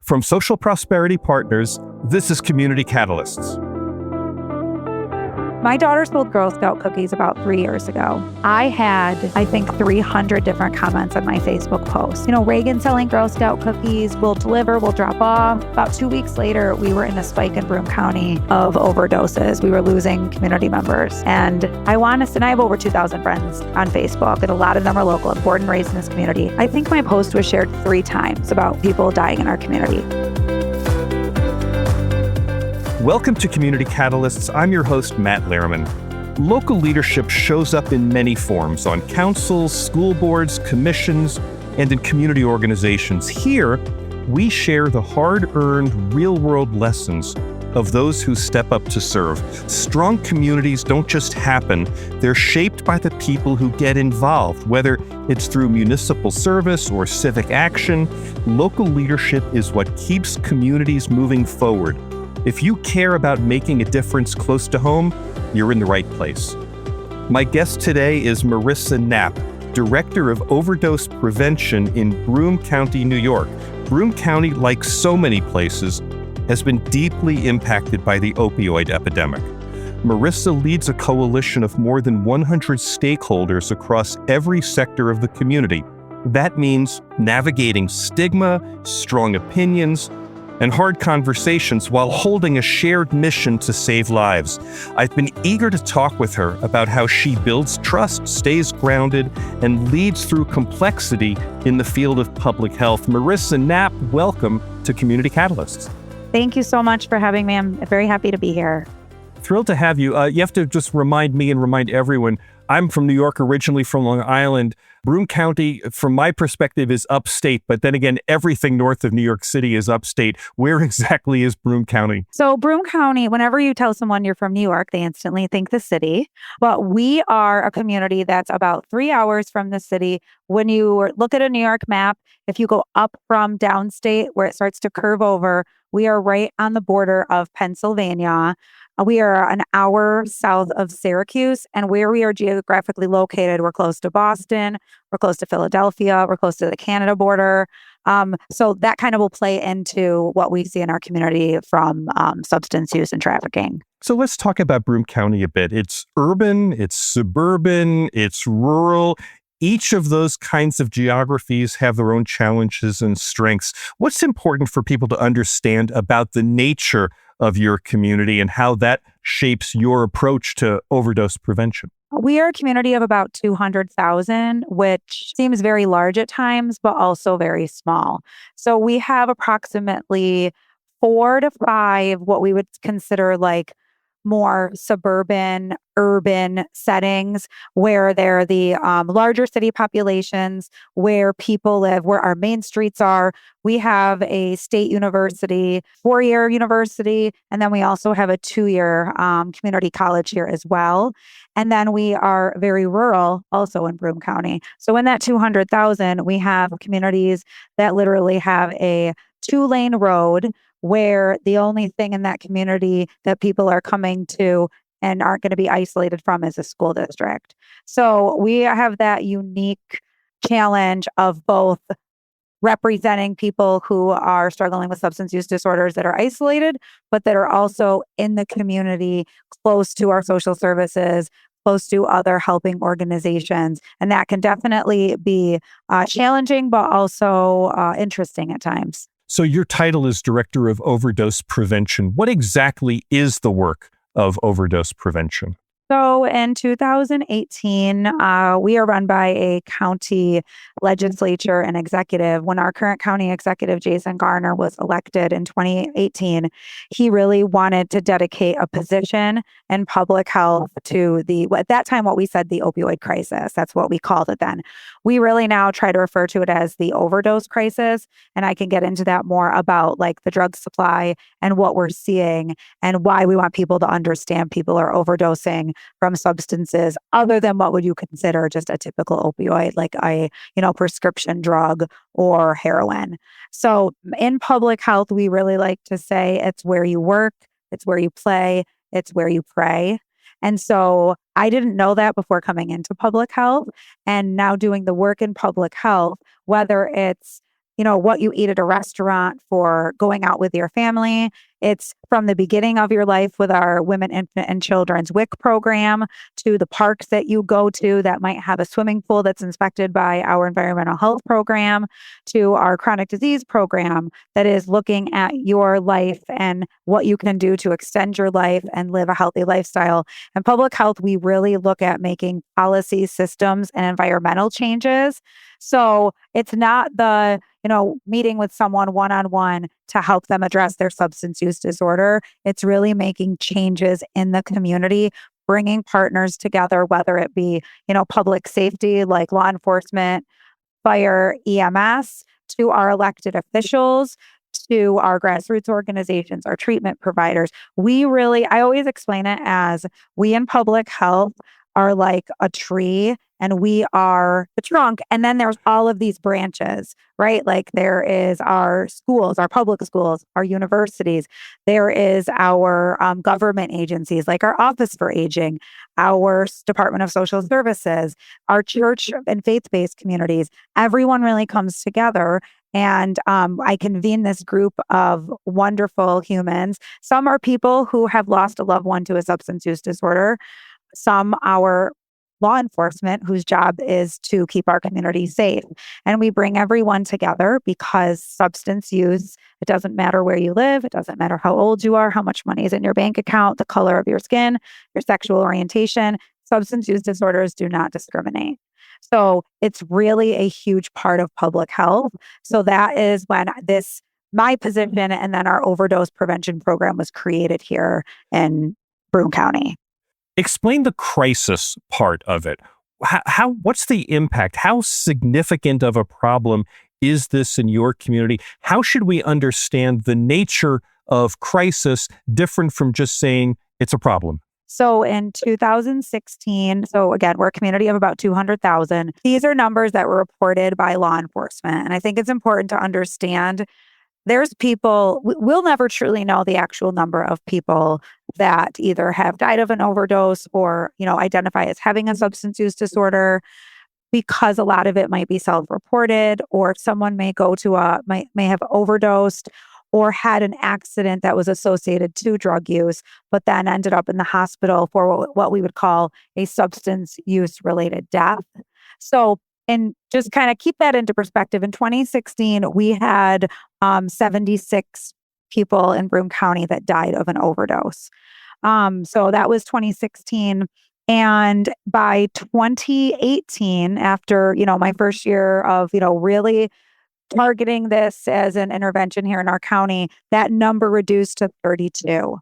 From Social Prosperity Partners, this is Community Catalysts. My daughter sold Girl Scout cookies about 3 years ago. I had, 300 different comments on my Facebook post. Reagan selling Girl Scout cookies, we'll deliver, we'll drop off. About 2 weeks later, we were in a spike in Broome County of overdoses. We were losing community members. And I have over 2,000 friends on Facebook, and a lot of them are local, born and raised in this community. I think my post was shared 3 times about people dying in our community. Welcome to Community Catalysts. I'm your host, Matt Lehrman. Local leadership shows up in many forms on councils, school boards, commissions, and in community organizations. Here, we share the hard-earned, real-world lessons of those who step up to serve. Strong communities don't just happen. They're shaped by the people who get involved, whether it's through municipal service or civic action. Local leadership is what keeps communities moving forward. If you care about making a difference close to home, you're in the right place. My guest today is Marissa Knapp, Director of Overdose Prevention in Broome County, New York. Broome County, like so many places, has been deeply impacted by the opioid epidemic. Marissa leads a coalition of more than 100 stakeholders across every sector of the community. That means navigating stigma, strong opinions, and hard conversations while holding a shared mission to save lives. I've been eager to talk with her about how she builds trust, stays grounded, and leads through complexity in the field of public health. Marissa Knapp, welcome to Community Catalysts. Thank you so much for having me. I'm very happy to be here. Thrilled to have you. You have to just remind me and remind everyone, I'm from New York, originally from Long Island. Broome County, from my perspective, is upstate, but then again, everything north of New York City is upstate. Where exactly is Broome County? So Broome County, whenever you tell someone you're from New York, they instantly think the city. But we are a community that's about 3 hours from the city. When you look at a New York map, if you go up from downstate where it starts to curve over, we are right on the border of Pennsylvania. We are an hour south of Syracuse, and where we are geographically located, we're close to Boston, we're close to Philadelphia, we're close to the Canada border. So that kind of will play into what we see in our community from substance use and trafficking. So let's talk about Broome County a bit. It's urban, it's suburban, it's rural. Each of those kinds of geographies have their own challenges and strengths. What's important for people to understand about the nature of your community and how that shapes your approach to overdose prevention? We are a community of about 200,000, which seems very large at times, but also very small. So we have approximately 4 to 5 what we would consider like more suburban, urban settings where there are the larger city populations, where people live, where our main streets are. We have a state university, 4-year university, and then we also have a 2-year community college here as well. And then we are very rural also in Broome County. So in that 200,000, we have communities that literally have a 2-lane road where the only thing in that community that people are coming to and aren't going to be isolated from is a school district. So we have that unique challenge of both representing people who are struggling with substance use disorders that are isolated, but that are also in the community, close to our social services, close to other helping organizations. And that can definitely be challenging, but also interesting at times. So your title is Director of Overdose Prevention. What exactly is the work of overdose prevention? So in 2018, we are run by a county legislature and executive. When our current county executive, Jason Garner, was elected in 2018, he really wanted to dedicate a position in public health to at that time, what we said, the opioid crisis. That's what we called it then. We really now try to refer to it as the overdose crisis. And I can get into that more about like the drug supply and what we're seeing and why we want people to understand people are overdosing from substances other than what would you consider just a typical opioid, like a prescription drug or heroin. So in public health, we really like to say it's where you work, it's where you play, it's where you pray. And so I didn't know that before coming into public health, and now doing the work in public health, whether it's what you eat at a restaurant, for going out with your family. It's from the beginning of your life with our Women, Infant, and Children's WIC program to the parks that you go to that might have a swimming pool that's inspected by our environmental health program, to our chronic disease program that is looking at your life and what you can do to extend your life and live a healthy lifestyle. And public health, we really look at making policy, systems, and environmental changes. So it's not the meeting with someone one-on-one to help them address their substance use disorder. It's really making changes in the community, bringing partners together, whether it be, public safety like law enforcement, fire, EMS, to our elected officials, to our grassroots organizations, our treatment providers. I always explain it as we in public health are like a tree and we are the trunk. And then there's all of these branches, right? Like there is our schools, our public schools, our universities. There is our government agencies like our Office for Aging, our Department of Social Services, our church and faith-based communities. Everyone really comes together. And I convene this group of wonderful humans. Some are people who have lost a loved one to a substance use disorder. Some our law enforcement whose job is to keep our community safe. And we bring everyone together because substance use, it doesn't matter where you live, it doesn't matter how old you are, how much money is in your bank account, the color of your skin, your sexual orientation. Substance use disorders do not discriminate. So it's really a huge part of public health. So that is when my position and then our overdose prevention program was created here in Broome County. Explain the crisis part of it. What's the impact? How significant of a problem is this in your community? How should we understand the nature of crisis different from just saying it's a problem? So in 2016, so again, we're a community of about 200,000. These are numbers that were reported by law enforcement. And I think it's important to understand there's people, we'll never truly know the actual number of people that either have died of an overdose or, identify as having a substance use disorder, because a lot of it might be self-reported, or someone may may have overdosed or had an accident that was associated to drug use, but then ended up in the hospital for what we would call a substance use related death. So, and just kind of keep that into perspective, in 2016, we had 76 people in Broome County that died of an overdose. So that was 2016. And by 2018, after, my first year of, really targeting this as an intervention here in our county, that number reduced to 32.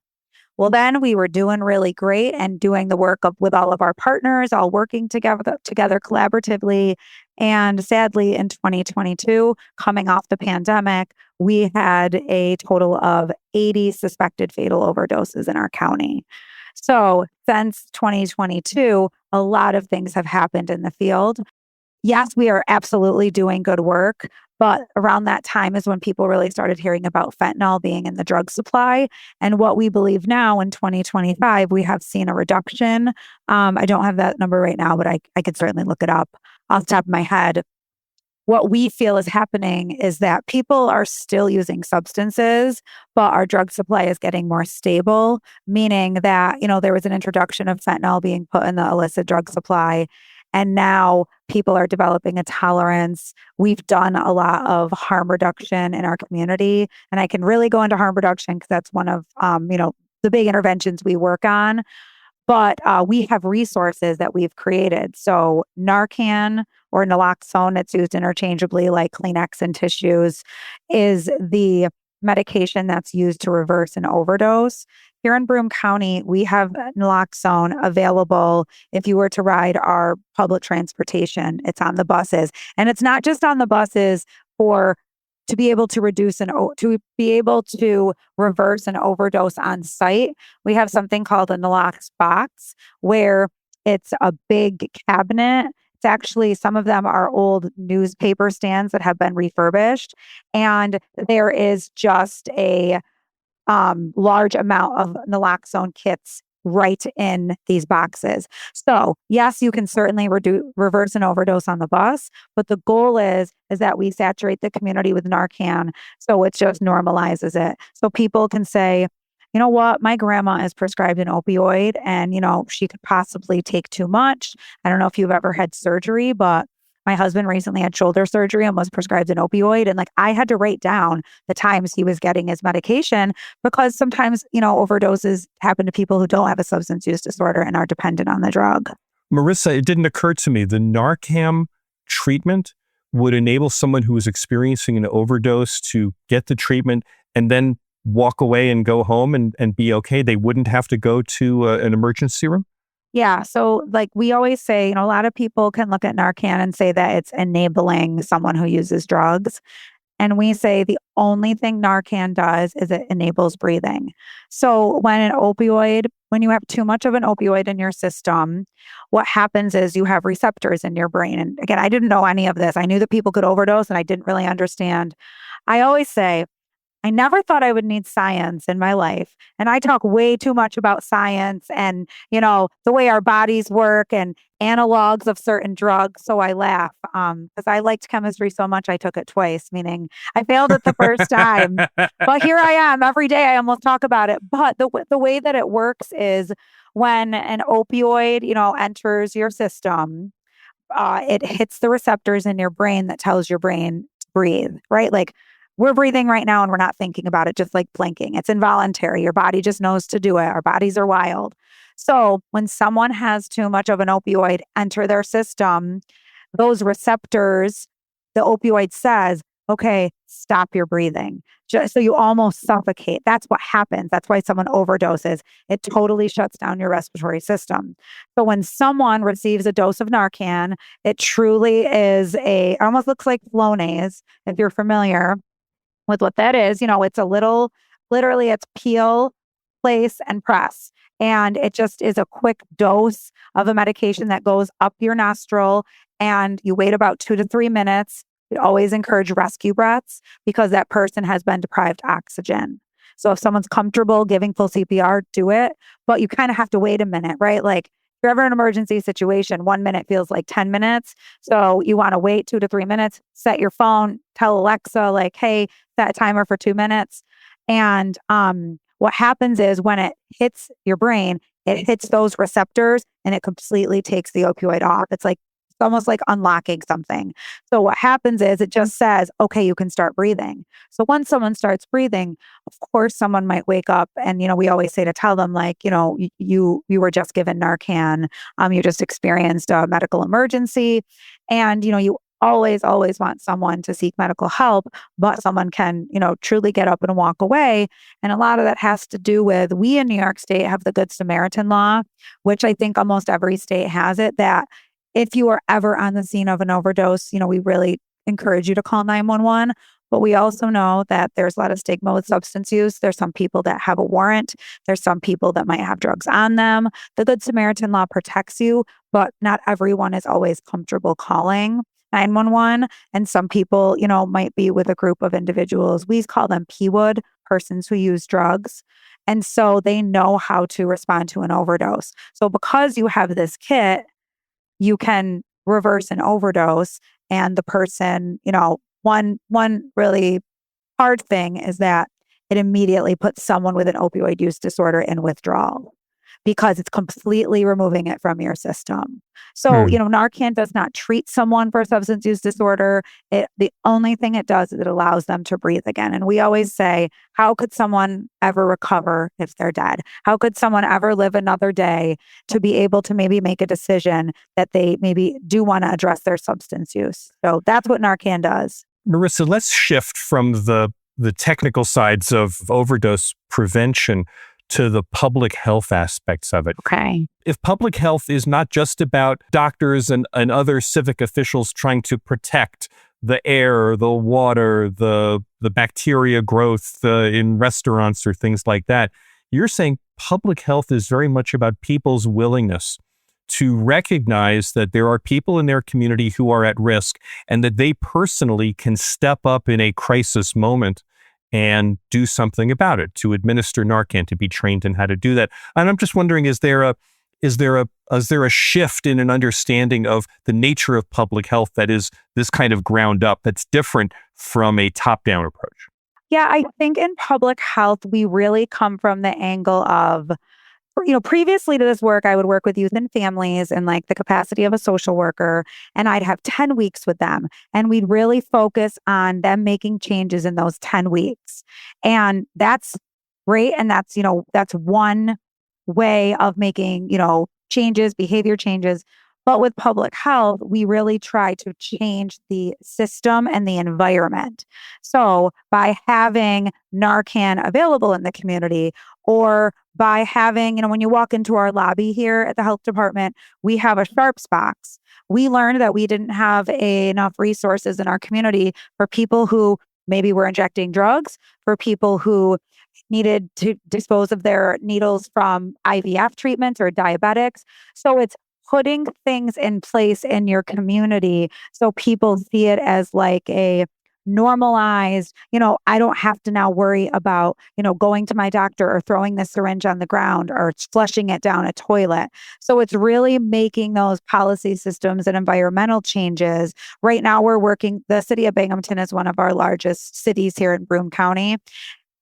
Well, then we were doing really great and doing the work with all of our partners, all working together collaboratively. And sadly, in 2022, coming off the pandemic, we had a total of 80 suspected fatal overdoses in our county. So since 2022, a lot of things have happened in the field. Yes, we are absolutely doing good work, but around that time is when people really started hearing about fentanyl being in the drug supply. And what we believe now in 2025, we have seen a reduction. I don't have that number right now, but I could certainly look it up off the top of my head. What we feel is happening is that people are still using substances, but our drug supply is getting more stable, meaning that, there was an introduction of fentanyl being put in the illicit drug supply. And now people are developing a tolerance. We've done a lot of harm reduction in our community. And I can really go into harm reduction because that's one of, the big interventions we work on. But we have resources that we've created. So Narcan or naloxone, that's used interchangeably like Kleenex and tissues, is the medication that's used to reverse an overdose. Here in Broome County, we have naloxone available if you were to ride our public transportation. It's on the buses. And it's not just on the buses to be able to reverse an overdose on site. We have something called a nalox box, where it's a big cabinet. It's actually, some of them are old newspaper stands that have been refurbished. And there is just a large amount of naloxone kits right in these boxes. So yes, you can certainly reverse an overdose on the bus, but the goal is that we saturate the community with Narcan, so it just normalizes it. So people can say, you know what, my grandma is prescribed an opioid and, she could possibly take too much. I don't know if you've ever had surgery, but my husband recently had shoulder surgery and was prescribed an opioid. And I had to write down the times he was getting his medication because sometimes, overdoses happen to people who don't have a substance use disorder and are dependent on the drug. Marissa, it didn't occur to me the Narcan treatment would enable someone who is experiencing an overdose to get the treatment and then walk away and go home and be okay. They wouldn't have to go to an emergency room? Yeah. So, we always say, a lot of people can look at Narcan and say that it's enabling someone who uses drugs. And we say the only thing Narcan does is it enables breathing. So, when you have too much of an opioid in your system, what happens is you have receptors in your brain. And again, I didn't know any of this. I knew that people could overdose and I didn't really understand. I always say, I never thought I would need science in my life. And I talk way too much about science and, the way our bodies work and analogs of certain drugs. So I laugh because I liked chemistry so much I took it twice, meaning I failed it the first time. But here I am every day. I almost talk about it. But the way that it works is when an opioid, enters your system, it hits the receptors in your brain that tells your brain to breathe, right? We're breathing right now and we're not thinking about it, just like blinking. It's involuntary. Your body just knows to do it. Our bodies are wild. So when someone has too much of an opioid enter their system, those receptors, the opioid says, okay, stop your breathing. So you almost suffocate. That's what happens. That's why someone overdoses. It totally shuts down your respiratory system. So when someone receives a dose of Narcan, it truly is it almost looks like Flonase, if you're familiar with what that is. It's a little, literally it's peel, place, and press. And it just is a quick dose of a medication that goes up your nostril and you wait about 2 to 3 minutes. We always encourage rescue breaths because that person has been deprived oxygen. So if someone's comfortable giving full CPR, do it. But you kind of have to wait a minute, right? If you're ever in an emergency situation, 1 minute feels like 10 minutes. So you want to wait 2 to 3 minutes, set your phone, tell Alexa, hey, set a timer for 2 minutes. And what happens is when it hits your brain, it hits those receptors and it completely takes the opioid off. It's almost like unlocking something. So what happens is it just says, okay, you can start breathing. So once someone starts breathing, of course, someone might wake up and, we always say to tell them you were just given Narcan. You just experienced a medical emergency and, you always want someone to seek medical help, but someone can, truly get up and walk away. And a lot of that has to do with, we in New York State have the Good Samaritan law, which I think almost every state has it, that if you are ever on the scene of an overdose, we really encourage you to call 911. But we also know that there's a lot of stigma with substance use. There's some people that have a warrant. There's some people that might have drugs on them. The Good Samaritan law protects you, but not everyone is always comfortable calling 911. And some people, might be with a group of individuals. We call them PWOD, persons who use drugs. And so they know how to respond to an overdose. So because you have this kit, you can reverse an overdose. And the person, one really hard thing is that it immediately puts someone with an opioid use disorder in withdrawal because it's completely removing it from your system. So, Narcan does not treat someone for a substance use disorder. The only thing it does is it allows them to breathe again. And we always say, how could someone ever recover if they're dead? How could someone ever live another day to be able to maybe make a decision that they maybe do want to address their substance use? So that's what Narcan does. Marissa, let's shift from the technical sides of overdose prevention to the public health aspects of it. Okay. If public health is not just about doctors and other civic officials trying to protect the air, the water, the bacteria growth in restaurants or things like that, you're saying public health is very much about people's willingness to recognize that there are people in their community who are at risk and that they personally can step up in a crisis moment and do something about it, to administer Narcan, to be trained in how to do that. And I'm just wondering, is there a shift in an understanding of the nature of public health that is this kind of ground up, that's different from a top-down approach? Yeah, I think in public health, we really come from the angle of, previously to this work, I would work with youth and families in like the capacity of a social worker, and I'd have 10 weeks with them. And we'd really focus on them making changes in those 10 weeks. And that's great. And that's one way of making, changes, behavior changes. But with public health, we really try to change the system and the environment. So by having Narcan available in the community, or by having, when you walk into our lobby here at the health department, we have a sharps box. We learned that we didn't have enough resources in our community for people who maybe were injecting drugs, for people who needed to dispose of their needles from IVF treatments or diabetics. So it's putting things in place in your community so people see it as like a normalized, I don't have to now worry about, going to my doctor or throwing the syringe on the ground or flushing it down a toilet. So it's really making those policy systems and environmental changes. Right now the city of Binghamton is one of our largest cities here in Broome County.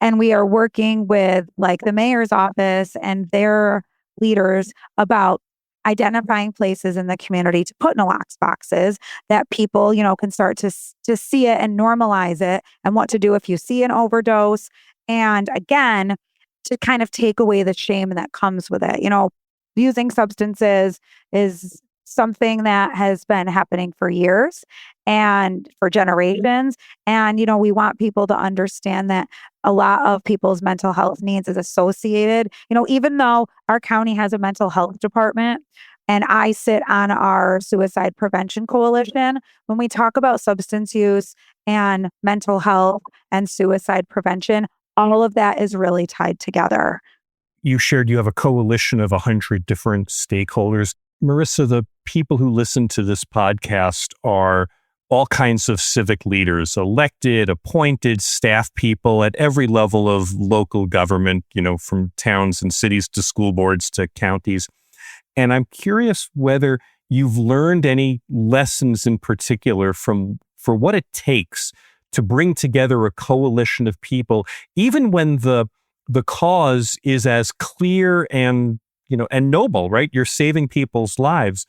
And we are working with like the mayor's office and their leaders about identifying places in the community to put nalox boxes that people, can start to see it and normalize it, and what to do if you see an overdose. And again, to kind of take away the shame that comes with it. Using substances is something that has been happening for years and for generations. And, we want people to understand that a lot of people's mental health needs is associated, even though our county has a mental health department and I sit on our suicide prevention coalition, when we talk about substance use and mental health and suicide prevention, all of that is really tied together. You shared you have a coalition of 100 different stakeholders. Marissa, the people who listen to this podcast are all kinds of civic leaders, elected, appointed, staff people at every level of local government, from towns and cities to school boards to counties. And I'm curious whether you've learned any lessons in particular for what it takes to bring together a coalition of people, even when the cause is as clear and noble, right? You're saving people's lives.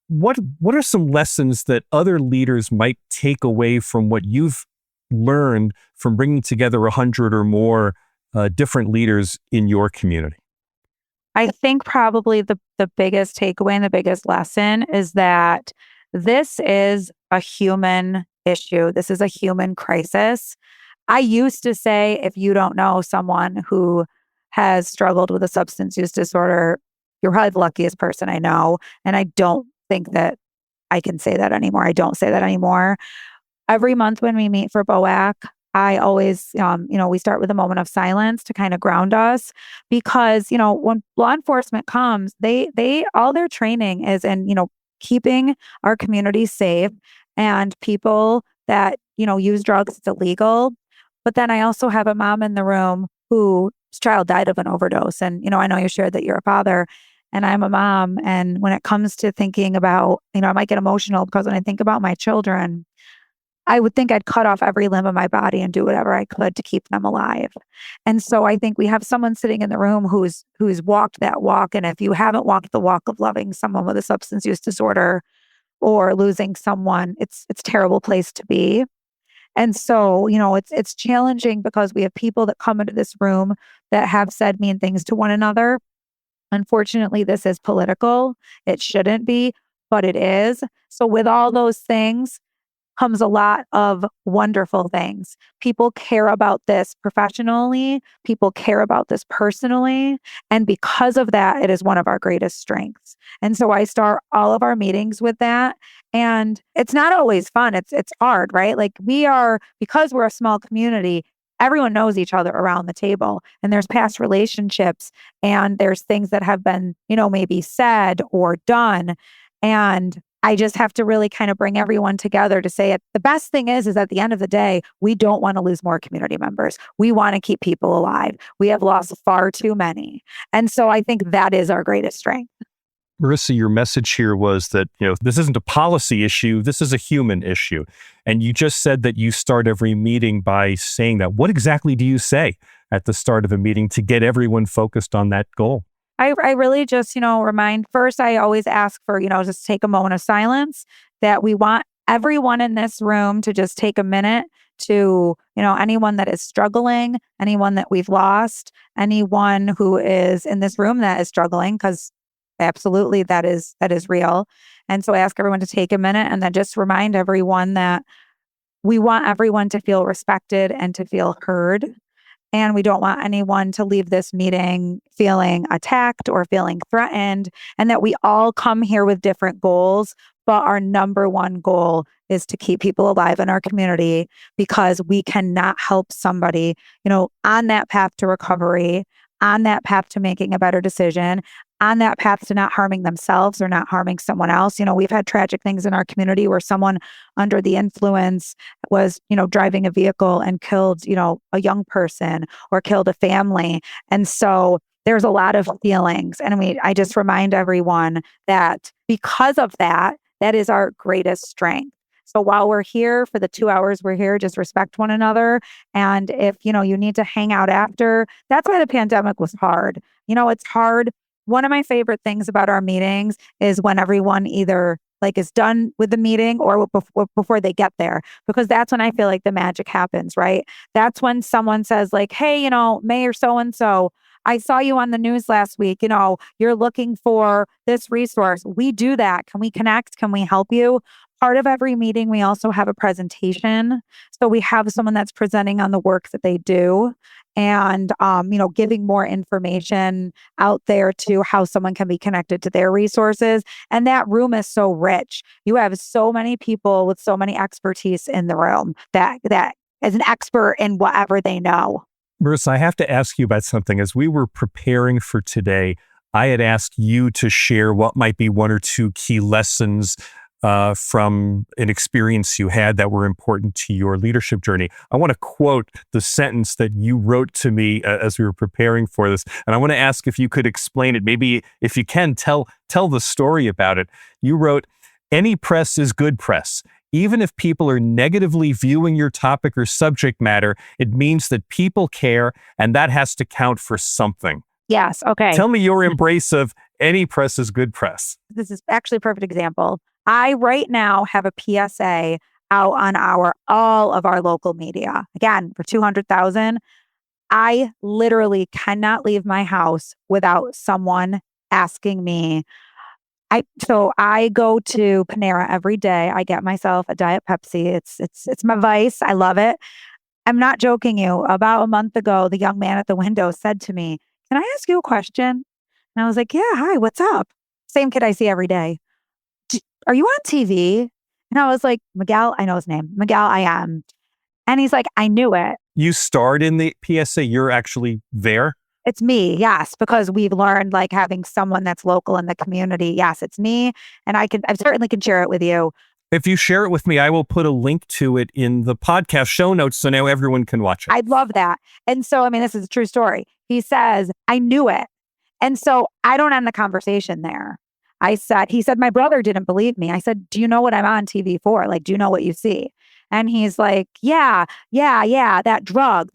What are some lessons that other leaders might take away from what you've learned from bringing together 100 or more different leaders in your community? I think probably the biggest takeaway and the biggest lesson is that this is a human issue. This is a human crisis. I used to say, if you don't know someone who has struggled with a substance use disorder, you're probably the luckiest person I know. And I don't think that I can say that anymore. I don't say that anymore. Every month when we meet for BOAC, I always, we start with a moment of silence to kind of ground us, because, when law enforcement comes, they all their training is in, keeping our community safe, and people that, use drugs, it's illegal. But then I also have a mom in the room whose child died of an overdose. And, I know you shared that you're a father, and I'm a mom. And when it comes to thinking about, I might get emotional because when I think about my children, I would think I'd cut off every limb of my body and do whatever I could to keep them alive. And so I think we have someone sitting in the room who's walked that walk. And if you haven't walked the walk of loving someone with a substance use disorder or losing someone, it's a terrible place to be. And so, it's challenging because we have people that come into this room that have said mean things to one another. Unfortunately, this is political. It shouldn't be, but it is. So with all those things comes a lot of wonderful things. People care about this professionally. People care about this personally. And because of that, it is one of our greatest strengths. And so I start all of our meetings with that. And it's not always fun. It's hard, right? Like because we're a small community, everyone knows each other around the table, and there's past relationships, and there's things that have been, maybe said or done. And I just have to really kind of bring everyone together to say it. The best thing is at the end of the day, we don't want to lose more community members. We want to keep people alive. We have lost far too many. And so I think that is our greatest strength. Marissa, your message here was that, this isn't a policy issue, this is a human issue. And you just said that you start every meeting by saying that. What exactly do you say at the start of a meeting to get everyone focused on that goal? I really just, remind first, I always ask for, just take a moment of silence, that we want everyone in this room to just take a minute to, anyone that is struggling, anyone that we've lost, anyone who is in this room that is struggling, because absolutely that is real. And so I ask everyone to take a minute and then just remind everyone that we want everyone to feel respected and to feel heard. And we don't want anyone to leave this meeting feeling attacked or feeling threatened, and that we all come here with different goals. But our number one goal is to keep people alive in our community, because we cannot help somebody, on that path to recovery, on that path to making a better decision, on that path to not harming themselves or not harming someone else. We've had tragic things in our community where someone under the influence was, driving a vehicle and killed, a young person or killed a family. And so there's a lot of feelings. And I just remind everyone that because of that, that is our greatest strength. So while we're here for the 2 hours we're here, just respect one another. And if, you need to hang out after, that's why the pandemic was hard. It's hard. One of my favorite things about our meetings is when everyone either is done with the meeting or before they get there, because that's when I feel like the magic happens, right? That's when someone says hey, Mayor so-and-so, I saw you on the news last week, you're looking for this resource. We do that. Can we connect? Can we help you? Part of every meeting, we also have a presentation. So we have someone that's presenting on the work that they do and, giving more information out there to how someone can be connected to their resources. And that room is so rich. You have so many people with so many expertise in the room that is an expert in whatever they know. Marissa, I have to ask you about something. As we were preparing for today, I had asked you to share what might be one or two key lessons from an experience you had that were important to your leadership journey. I want to quote the sentence that you wrote to me as we were preparing for this. And I want to ask if you could explain it. Maybe if you can, tell the story about it. You wrote, "Any press is good press. Even if people are negatively viewing your topic or subject matter, it means that people care, and that has to count for something." Yes. Okay. Tell me your embrace of any press is good press. This is actually a perfect example. I right now have a PSA out on all of our local media. Again, for 200,000, I literally cannot leave my house without someone asking me. So I go to Panera every day. I get myself a Diet Pepsi. It's my vice. I love it. I'm not joking you. About a month ago, the young man at the window said to me, "Can I ask you a question?" And I was like, "Yeah, hi, what's up?" Same kid I see every day. "Are you on TV?" And I was like, "Miguel," I know his name. "Miguel, I am." And he's like, "I knew it." You starred in the PSA. You're actually there? It's me, yes, because we've learned having someone that's local in the community. Yes, it's me. And I certainly can share it with you. If you share it with me, I will put a link to it in the podcast show notes so now everyone can watch it. I'd love that. And so, this is a true story. He says, "I knew it." And so I don't end the conversation there. He said, "My brother didn't believe me." I said, "Do you know what I'm on TV for? Do you know what you see?" And he's like, yeah, that drug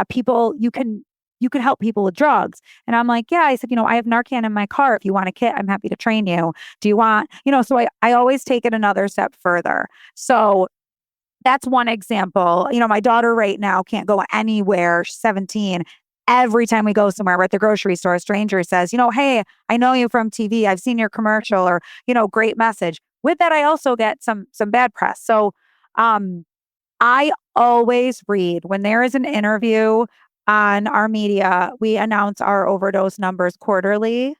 people, you can help people with drugs. And I'm like, "Yeah." I said, "I have Narcan in my car. If you want a kit, I'm happy to train you. Do you want, so I always take it another step further." So that's one example. My daughter right now can't go anywhere. She's 17. Every time we go somewhere, we're at the grocery store, a stranger says, "Hey, I know you from TV. I've seen your commercial," or, "Great message." With that, I also get some bad press. So I always read when there is an interview on our media, we announce our overdose numbers quarterly.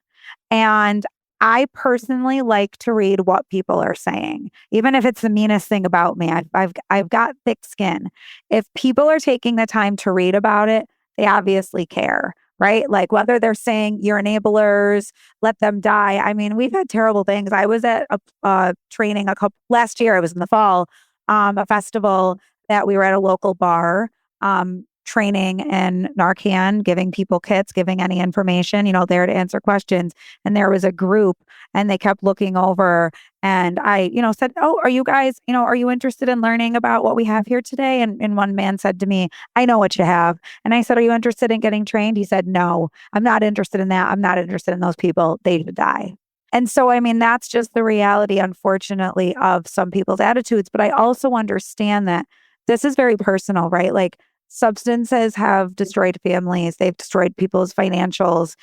And I personally like to read what people are saying, even if it's the meanest thing about me. I've got thick skin. If people are taking the time to read about it, they obviously care. right? Like whether they're saying you're enablers, let them die. I mean, we've had terrible things. I was at a training last year. I was in the fall, a festival that we were at a local bar, training in Narcan, giving people kits, giving any information, there to answer questions. And there was a group and they kept looking over and I, said, "Oh, are you guys, are you interested in learning about what we have here today?" And one man said to me, "I know what you have." And I said, "Are you interested in getting trained?" He said, "No, I'm not interested in that. I'm not interested in those people. They should die." And so, I mean, that's just the reality, unfortunately, of some people's attitudes. But I also understand that this is very personal, right? Like substances have destroyed families. They've destroyed people's financials.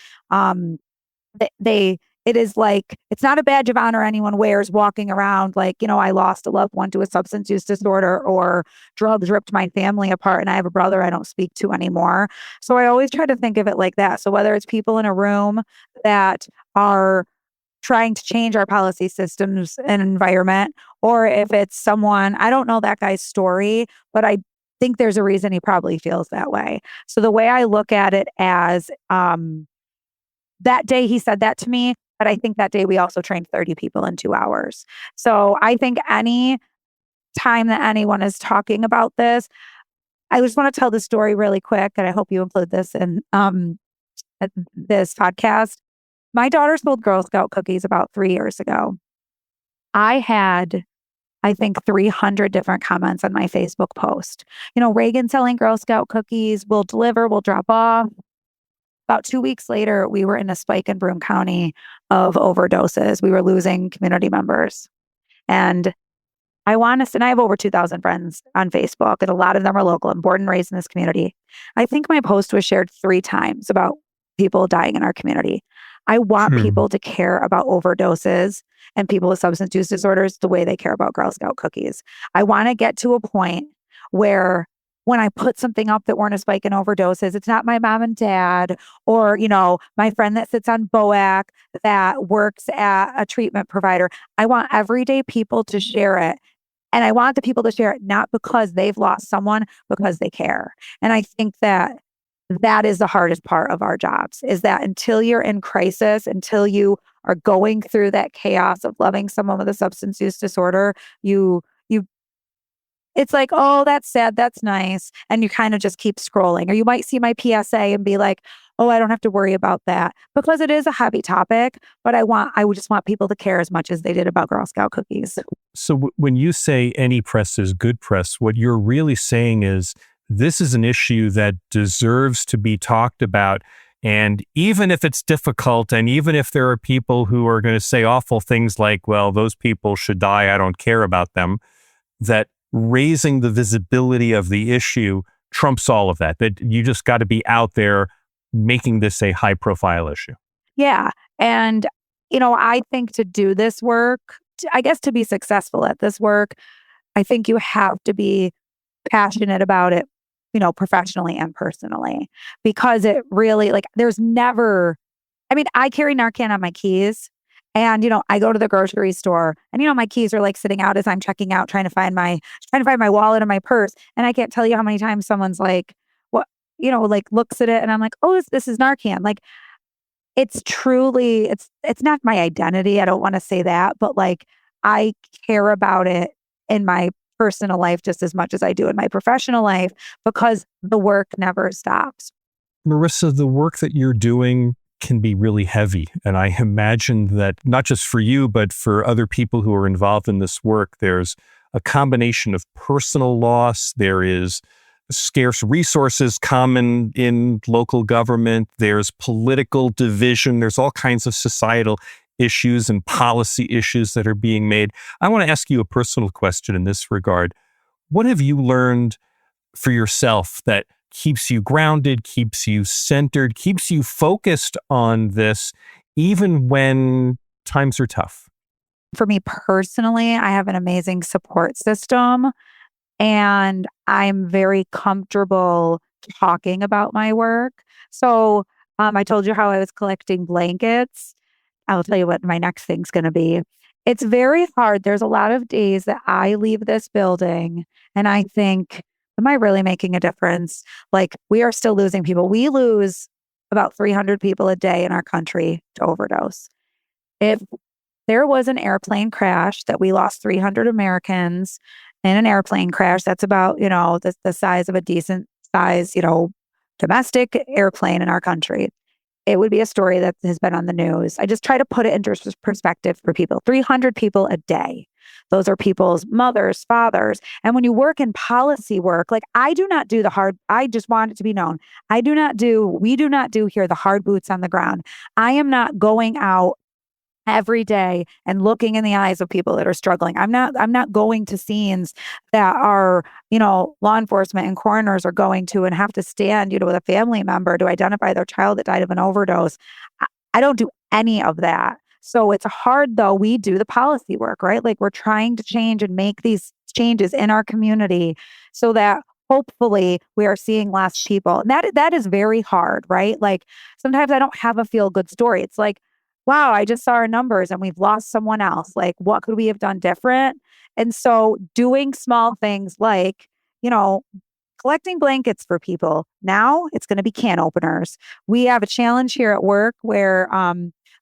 It is like, it's not a badge of honor anyone wears walking around like, I lost a loved one to a substance use disorder or drugs ripped my family apart and I have a brother I don't speak to anymore. So I always try to think of it like that. So whether it's people in a room that are trying to change our policy systems and environment, or if it's someone, I don't know that guy's story, but I think there's a reason he probably feels that way. So the way I look at it as that day he said that to me, but I think that day we also trained 30 people in 2 hours. So I think any time that anyone is talking about this, I just want to tell the story really quick, and I hope you include this in this podcast. My daughter sold Girl Scout cookies about 3 years ago. I had, I think, 300 different comments on my Facebook post. Reagan selling Girl Scout cookies, we'll deliver, we'll drop off. About 2 weeks later, we were in a spike in Broome County of overdoses. We were losing community members. And and I have over 2,000 friends on Facebook, and a lot of them are local. I'm born and raised in this community. I think my post was shared 3 times about people dying in our community. I want people to care about overdoses and people with substance use disorders the way they care about Girl Scout cookies. I want to get to a point where when I put something up that we're in a spike in overdoses, it's not my mom and dad or, my friend that sits on BOAC that works at a treatment provider. I want everyday people to share it. And I want the people to share it not because they've lost someone, because they care. And I think that is the hardest part of our jobs, is that until you're in crisis, until you are going through that chaos of loving someone with a substance use disorder, it's like, "Oh, that's sad. That's nice." And you kind of just keep scrolling. Or you might see my PSA and be like, "Oh, I don't have to worry about that," because it is a heavy topic. But I would just want people to care as much as they did about Girl Scout cookies. So when you say any press is good press, what you're really saying is this is an issue that deserves to be talked about. And even if it's difficult, and even if there are people who are going to say awful things like, "Well, those people should die, I don't care about them," that raising the visibility of the issue trumps all of that you just got to be out there making this a high profile issue. Yeah. And, I think to do this work, I guess to be successful at this work, I think you have to be passionate about it, professionally and personally, because it really, like, I carry Narcan on my keys. And, I go to the grocery store and, my keys are like sitting out as I'm checking out, trying to find my wallet and my purse. And I can't tell you how many times someone's like, what, like looks at it and I'm like, "Oh, this is Narcan." Like, it's truly, it's not my identity. I don't want to say that, but like, I care about it in my personal life just as much as I do in my professional life, because the work never stops. Marissa, the work that you're doing can be really heavy. And I imagine that not just for you, but for other people who are involved in this work, there's a combination of personal loss. There is scarce resources common in local government. There's political division. There's all kinds of societal issues and policy issues that are being made. I want to ask you a personal question in this regard. What have you learned for yourself that keeps you grounded, keeps you centered, keeps you focused on this, even when times are tough? For me personally, I have an amazing support system and I'm very comfortable talking about my work. So I told you how I was collecting blankets. I'll tell you what my next thing's going to be. It's very hard. There's a lot of days that I leave this building and I think, am I really making a difference? Like, we are still losing people. We lose about 300 people a day in our country to overdose. If there was an airplane crash that we lost 300 Americans in an airplane crash, that's about, the size of a decent size, domestic airplane in our country. It would be a story that has been on the news. I just try to put it into perspective for people. 300 people a day. Those are people's mothers, fathers. And when you work in policy work, like I do not do the hard, I just want it to be known. We do not do here the hard boots on the ground. I am not going out every day and looking in the eyes of people that are struggling. I'm not going to scenes that are, law enforcement and coroners are going to and have to stand, with a family member to identify their child that died of an overdose. I don't do any of that. So it's hard though. We do the policy work, right? Like we're trying to change and make these changes in our community so that hopefully we are seeing less people. And that is very hard, right? Like sometimes I don't have a feel good story. It's like, wow, I just saw our numbers and we've lost someone else. Like, what could we have done different? And so doing small things like, collecting blankets for people. Now it's going to be can openers. We have a challenge here at work where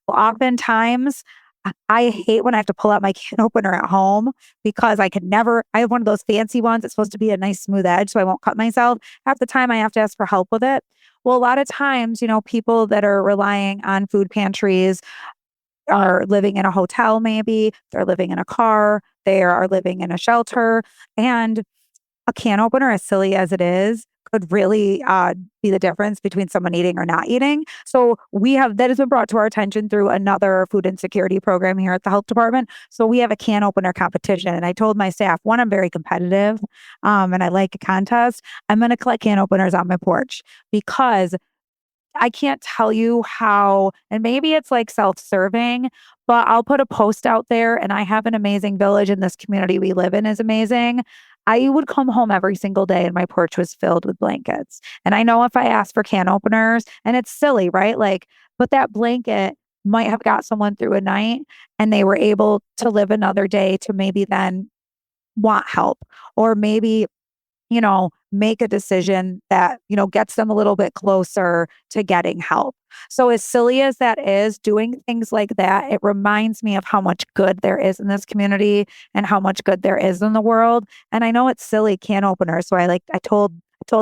oftentimes I hate when I have to pull out my can opener at home because I have one of those fancy ones. It's supposed to be a nice smooth edge so I won't cut myself. Half the time I have to ask for help with it. Well, a lot of times, people that are relying on food pantries are living in a hotel, maybe they're living in a car, they are living in a shelter, and a can opener, as silly as it is, could really be the difference between someone eating or not eating. So that has been brought to our attention through another food insecurity program here at the health department. So we have a can opener competition. And I told my staff, one, I'm very competitive and I like a contest. I'm going to collect can openers on my porch because I can't tell you how, and maybe it's like self-serving, but I'll put a post out there and I have an amazing village and this community we live in is amazing. I would come home every single day and my porch was filled with blankets. And I know if I asked for can openers, and it's silly, right? Like, but that blanket might have got someone through a night and they were able to live another day to maybe then want help or maybe make a decision that, gets them a little bit closer to getting help. So as silly as that is, doing things like that, it reminds me of how much good there is in this community and how much good there is in the world. And I know it's silly, can openers. So I told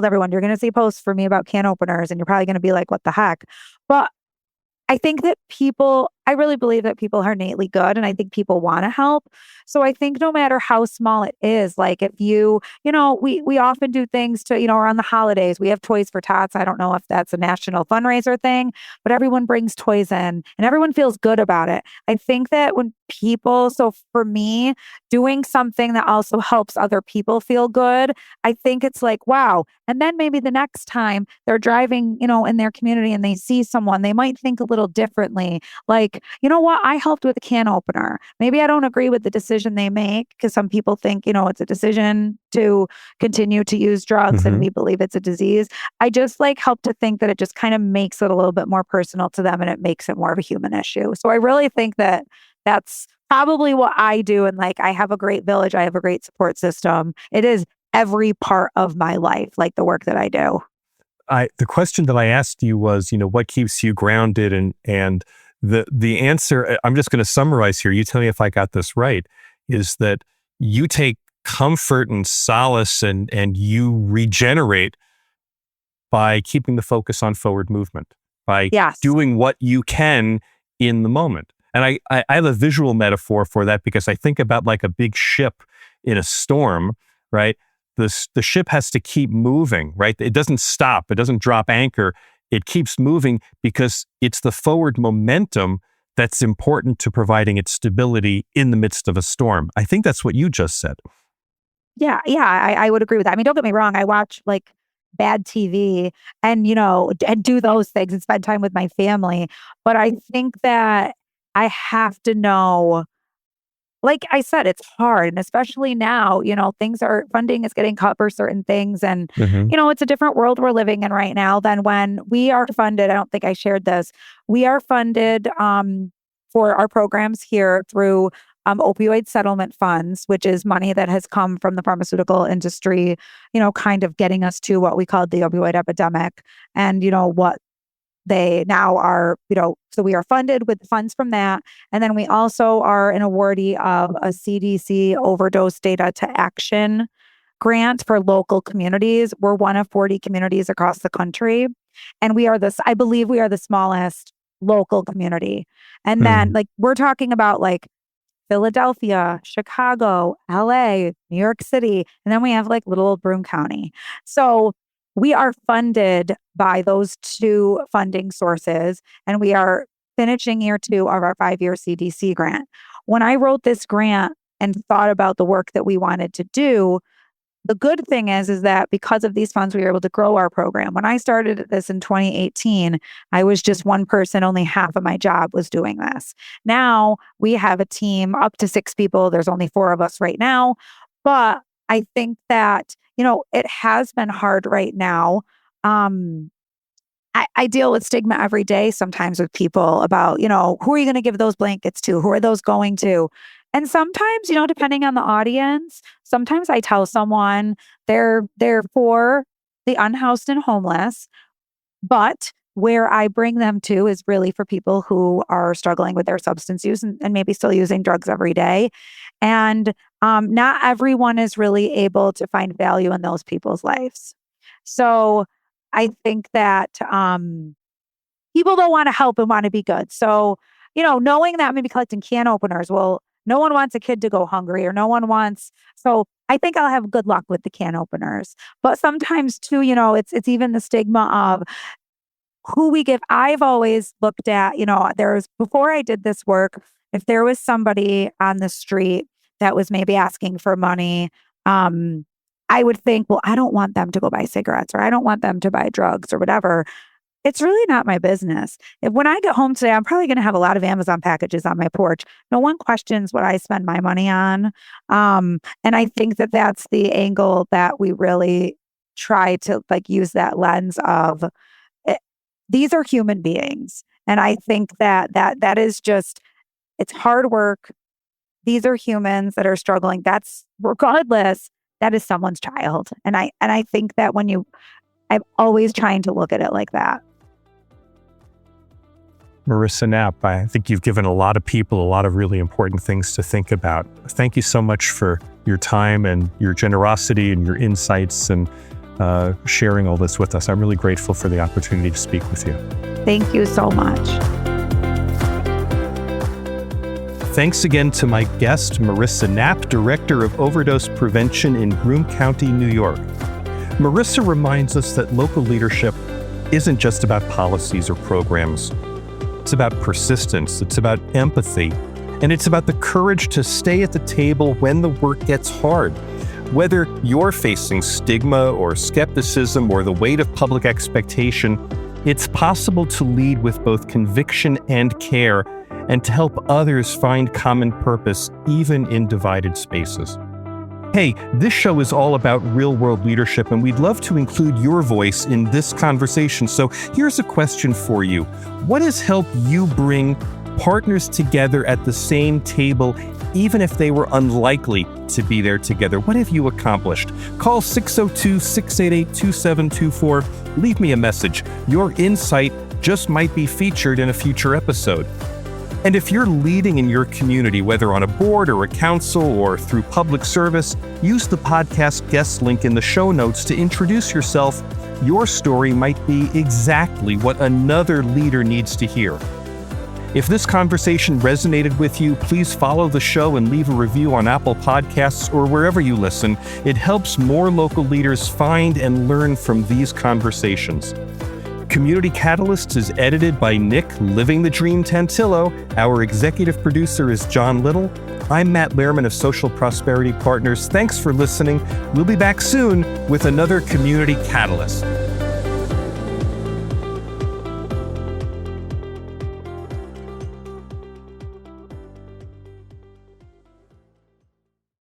everyone, you're going to see posts for me about can openers and you're probably going to be like, what the heck? But I think that I really believe that people are innately good and I think people want to help. So I think no matter how small it is, like if we often do things to, around the holidays, we have Toys for Tots. I don't know if that's a national fundraiser thing, but everyone brings toys in and everyone feels good about it. I think that so for me, doing something that also helps other people feel good, I think it's like, wow. And then maybe the next time they're driving, in their community and they see someone, they might think a little differently. Like, you know what? I helped with a can opener. Maybe I don't agree with the decision they make because some people think, it's a decision to continue to use drugs and we believe it's a disease. I just help to think that it just kind of makes it a little bit more personal to them and it makes it more of a human issue. So I really think that that's probably what I do. And I have a great village. I have a great support system. It is every part of my life, like the work that I do. The question that I asked you was, what keeps you grounded? And the answer, I'm just going to summarize here. You tell me if I got this right, is that you take comfort and solace and you regenerate by keeping the focus on forward movement, by doing what you can in the moment. And I have a visual metaphor for that because I think about like a big ship in a storm, right? The ship has to keep moving, right? It doesn't stop. It doesn't drop anchor. It keeps moving because it's the forward momentum that's important to providing its stability in the midst of a storm. I think that's what you just said. Yeah, I would agree with that. I mean, don't get me wrong. I watch bad TV and, and do those things and spend time with my family. But I think that I have to know, like I said, it's hard. And especially now, funding is getting cut for certain things. And, it's a different world we're living in right now than when we are funded. I don't think I shared this. We are funded for our programs here through opioid settlement funds, which is money that has come from the pharmaceutical industry, kind of getting us to what we called the opioid epidemic and, what they now are, so we are funded with funds from that. And then we also are an awardee of a CDC Overdose Data to Action grant for local communities. We're one of 40 communities across the country. And I believe we are the smallest local community. And then we're talking about Philadelphia, Chicago, LA, New York City, and then we have little old Broome County. So we are funded by those two funding sources, and we are finishing year 2 of our 5-year CDC grant. When I wrote this grant and thought about the work that we wanted to do, the good thing is that because of these funds, we were able to grow our program. When I started this in 2018, I was just one person. Only half of my job was doing this. Now we have a team up to 6 people. There's only 4 of us right now. But I think that, it has been hard right now. I deal with stigma every day sometimes with people about, who are you going to give those blankets to? Who are those going to? And sometimes, depending on the audience, sometimes I tell someone they're for the unhoused and homeless, but where I bring them to is really for people who are struggling with their substance use and maybe still using drugs every day. And not everyone is really able to find value in those people's lives. So I think that people don't want to help and want to be good. So, knowing that maybe collecting can openers, well, no one wants a kid to go hungry, or no one wants. So I think I'll have good luck with the can openers. But sometimes too, it's even the stigma of who we give. I've always looked at, before I did this work, if there was somebody on the street that was maybe asking for money, I would think, well, I don't want them to go buy cigarettes, or I don't want them to buy drugs or whatever. It's really not my business. When I get home today, I'm probably going to have a lot of Amazon packages on my porch. No one questions what I spend my money on. And I think that that's the angle that we really try to use that lens of these are human beings. And I think that is just, it's hard work. These are humans that are struggling. That's regardless, that is someone's child. And I think that I'm always trying to look at it like that. Marissa Knapp, I think you've given a lot of people a lot of really important things to think about. Thank you so much for your time and your generosity and your insights and sharing all this with us. I'm really grateful for the opportunity to speak with you. Thank you so much. Thanks again to my guest, Marissa Knapp, Director of Overdose Prevention in Broome County, New York. Marissa reminds us that local leadership isn't just about policies or programs. It's about persistence, it's about empathy, and it's about the courage to stay at the table when the work gets hard. Whether you're facing stigma or skepticism or the weight of public expectation, it's possible to lead with both conviction and care, and to help others find common purpose even in divided spaces. Hey, this show is all about real-world leadership, and we'd love to include your voice in this conversation. So here's a question for you. What has helped you bring partners together at the same table, even if they were unlikely to be there together? What have you accomplished? Call 602-688-2724. Leave me a message. Your insight just might be featured in a future episode. And if you're leading in your community, whether on a board or a council or through public service, use the podcast guest link in the show notes to introduce yourself. Your story might be exactly what another leader needs to hear. If this conversation resonated with you, please follow the show and leave a review on Apple Podcasts or wherever you listen. It helps more local leaders find and learn from these conversations. Community Catalysts is edited by Nick Living the Dream Tantillo. Our executive producer is John Little. I'm Matt Lehrman of Social Prosperity Partners. Thanks for listening. We'll be back soon with another Community Catalyst.